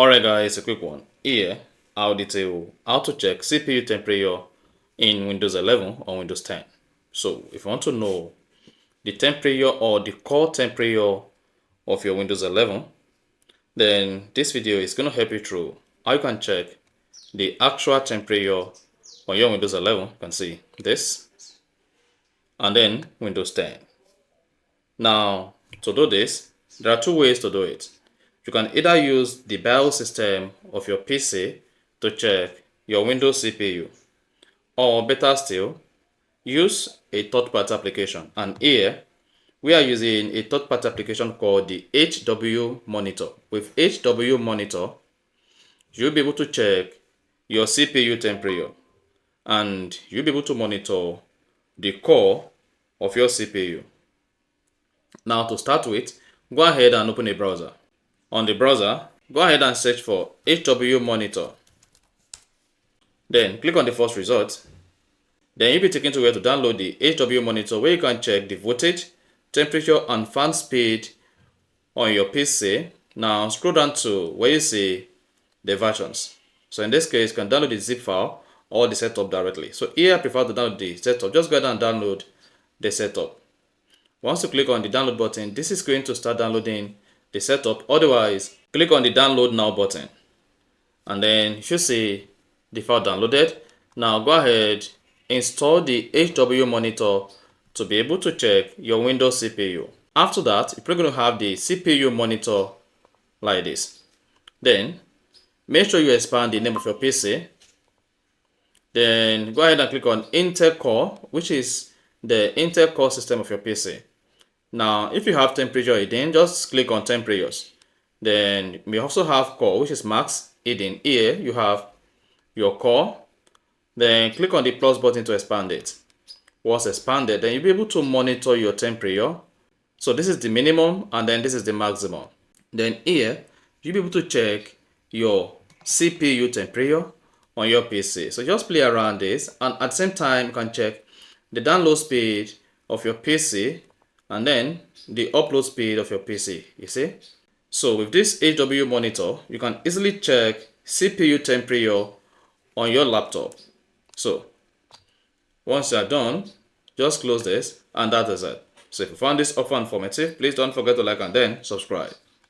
Alright guys, a quick one. Here, I'll detail how to check CPU temperature in Windows 11 or Windows 10. So, if you want to know the temperature or the core temperature of your Windows 11, then this video is going to help you through how you can check the actual temperature on your Windows 11. You can see this, and then Windows 10. Now, to do this, there are two ways to do it. You can either use the BIOS system of your PC to check your Windows CPU, or better still, use a third-party application. And here, we are using a third-party application called the HW Monitor. With HW Monitor, you'll be able to check your CPU temperature, and you'll be able to monitor the core of your CPU. Now, to start with, go ahead and open a browser. On the browser, go ahead and search for HW Monitor. Then click on the first result. Then you'll be taken to where to download the HW Monitor, where you can check the voltage, temperature, and fan speed on your PC. Now scroll down to where you see the versions. So in this case, you can download the zip file or the setup directly. So here I prefer to download the setup. Just go ahead and download the setup. Once you click on the download button, this is going to start downloading the setup. Otherwise, click on the download now button, and then you should see the file downloaded. Now go ahead, install the HW Monitor to be able to check your Windows CPU. After that, you're going to have the CPU monitor like this. Then make sure you expand the name of your PC. Then go ahead and click on Intel Core, which is the Intel Core system of your PC. Now, if you have temperature hidden, just click on temperatures. Then we also have core, which is max hidden. Here you have your core. Then click on the plus button to expand it. Once expanded, then you'll be able to monitor your temperature. So this is the minimum, and then this is the maximum. Then here you'll be able to check your CPU temperature on your PC. So just play around this, and at the same time you can check the download speed of your PC and then the upload speed of your PC, you see. So with this HW Monitor, you can easily check CPU temperature on your laptop. So once you are done, just close this, and that is it. So if you found this offer informative, please don't forget to like and then subscribe.